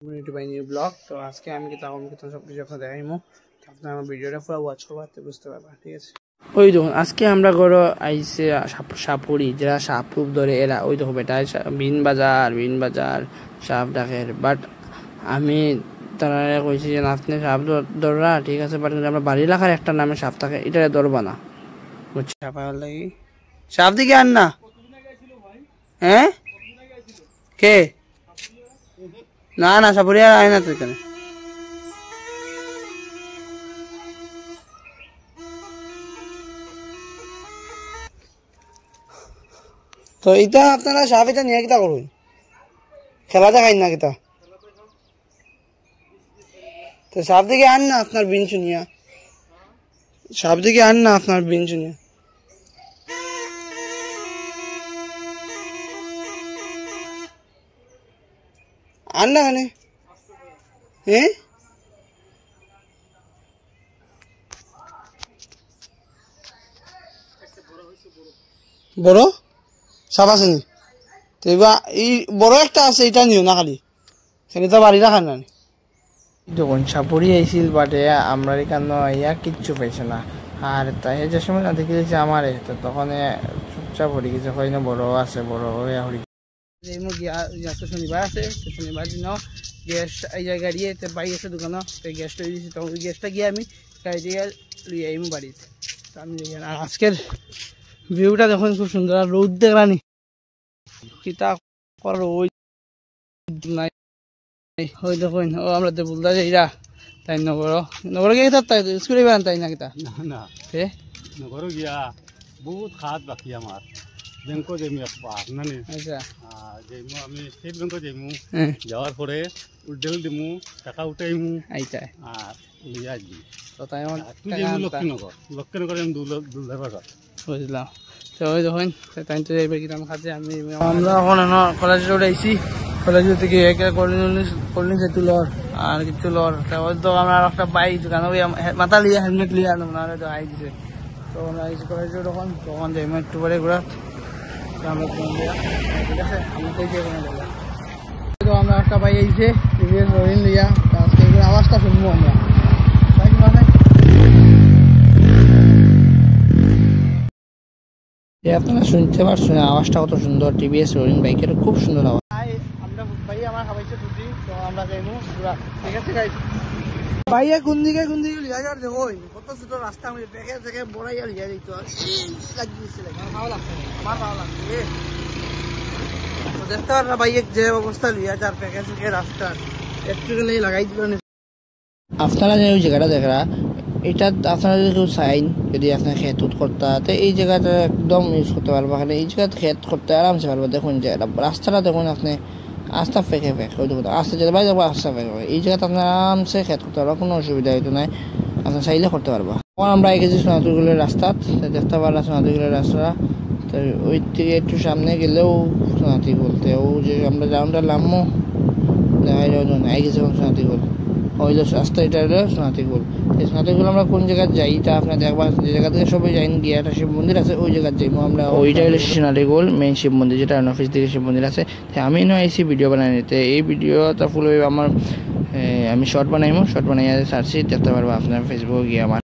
Community by new blog. তো আজকে আমি কি তখন সব কিছু আপনার দেখাইমো, আপনার আমার ভিডিওটা পুরো ওয়াচ করতে বুঝতে পারবেন, ঠিক আছে? ওই দেখুন আজকে আমরা গড় আইসে সাপুরি যারা সাপ রূপ ধরে এরা ওই দেখো বেটা বিন বাজার সাপ ডাকের। বাট আমি তারা কইছি যে আপনি সাপ ধরা ঠিক আছে, বাট আমরা বাড়ি এলাকার একটা নামে সাপ থাকে, এটা ধরবা না, বুঝছি? সাপ লাগি সাপ দিকে আন না। হ্যাঁ কে না না সাপুরি আর আয় না তো এখানে। তো এটা আপনারা সাপ এটা নিয়ে কিতা করুন, খেলা দেখাই না কিতা? তো সাপ দিকে আন না আপনার বিন শুনিয়া, সাপ দিকে আন না আপনার বিন শুনিয়া। আন না মানে হ্যাঁ বড় সাপ আছে নি? তো এবার এই বড় একটা আছে, এটা নিও না খালি, সেটা তো বাড়ি রাখার না। যখন সাপুরি আইছিল বাটে আমরা এখানে ইয়া কিচ্ছু পাইছে না। আর তাই যে সময় না দেখি আমার তো তখন চুপচাপ হরি গেছে, হয় না বড় আছে বড় হরি শনিবার আছে। শনিবার দিন গ্যাস এই জায়গায় গাড়ি বাড়ি আছে দোকান, গ্যাস লই দিয়েছি। তখন ওই গ্যাসটা গিয়ে আমি গাড়ি দিয়ে লইয়ে আইমু বাড়িতে। আমি আর আজকের ভিউটা দেখুন খুব সুন্দর, আর রোদ দেখলানি কিতা ওই নাই ওই দেখুন। ও আমরা তো বলতে যাইরা তাই নগর গিয়ে তাই স্কুলে বেড়ান তাই না কিতা না নগর গিয়া বহুত খাত বাকি আমার ব্যাংকও যাইমু একবার না নি। আচ্ছা যাইমু আমি স্টেট ব্যাংকও যাইমু, যাওয়ার পরে উডেল দিমু টাকা উঠাইমু আইতা আর লিয়া আসবি। তো তাই তুই যাইমু লক্ষ্মীনগর আমি দুলদার বাজার বুঝলাম। তো ওই দেখুন তাই তো যাইবে কিনা খাতে। আমরা এখন কলেজ রোড আইছি, কলেজ থেকে কোল্ড ড্রিঙ্কস একটু লর আর কিছু লর। তো আমরা একটা বাইক দোকান মাথা লিয়া হেলমেট লিয়া নাহলে তো আই দিছে। তো আমরা আইসি কলেজ রোড তখন যাইমু একটু পরে ঘোরাত আমরা ঠিক আছে। আমি তো তো আমরা একটা বাইক আইছে রহিন লিয়া, আজকে আওয়াজটা শুনবো আমরা। আপনারা শুনতে পারছেন আওয়াজটা কত সুন্দর, টিভিএস রোলিং বাইকের খুব সুন্দর আওয়াজ। আমরা ভাই আমার খাবাইছে ছুটি, তো আমরা যাইমু পুরা, ঠিক আছে গাইস? ভাইয়া কোন দিকে লিয়া যার দেখো কত সুন্দর রাস্তা, আমি প্যাকেজ থেকে বড়াইয়া লিয়া দিত লাগিয়েছিল। আমার ভালো লাগছে তো দেখতে পারা বাইক যে অবস্থা লিয়া যার প্যাকেজ থেকে রাস্তা একটু গেলেই লাগাই দিল। আপনারা যে ওই জায়গাটা দেখা এটা আপনারা যদি কেউ চাইন, যদি আপনার খেত করতে তো এই জায়গাটা একদম ইউজ করতে পারবো। এখানে এই জায়গাতে খেত করতে আরামসে পারবো। দেখুন যে রাস্তাটা দেখুন আপনি আস্তা ফেঁকে ওই দেখুন আস্তে যেতে পারি যাবো আস্তা ফেঁকে এই জায়গাতে আপনার আরামসে খেত করতে পারবো, কোনো অসুবিধা হইতো নাই, আপনার চাইলে করতে পারবো। এখন আমরা এগেছি সোনাতুরগুলের রাস্তা, দেখতে পারলাম সোনাতুরগুলের রাস্তা। তো ওই থেকে একটু সামনে গেলেও সোনাতি বলতে ও যে আমরা রাউন্ডটা নামবো দেখা যাবে এগেছি সোনাতিগুল ওই রাস্তা, এটা হলো সোনাতিগুল। এই সোনাতিগুল আমরা কোন জায়গায় যাই তা আপনার দেখবা, যে জায়গা থেকে সবাই যাই গিয়ে একটা শিব মন্দির আছে ওই জায়গায় যাইবো আমরা। ওইটা হলো সোনাতিগুল মেইন শিব মন্দির, যেটা অফিস থেকে শিব মন্দির আছে। আমি নয় আইসি ভিডিও বানাই নিতে, এই ভিডিওটা ফুল আমার আমি শর্ট বানাইমো, শর্ট বানাইয়া ছাড়ছি, দেখতে পারবো আপনার ফেসবুকে গিয়ে আমার।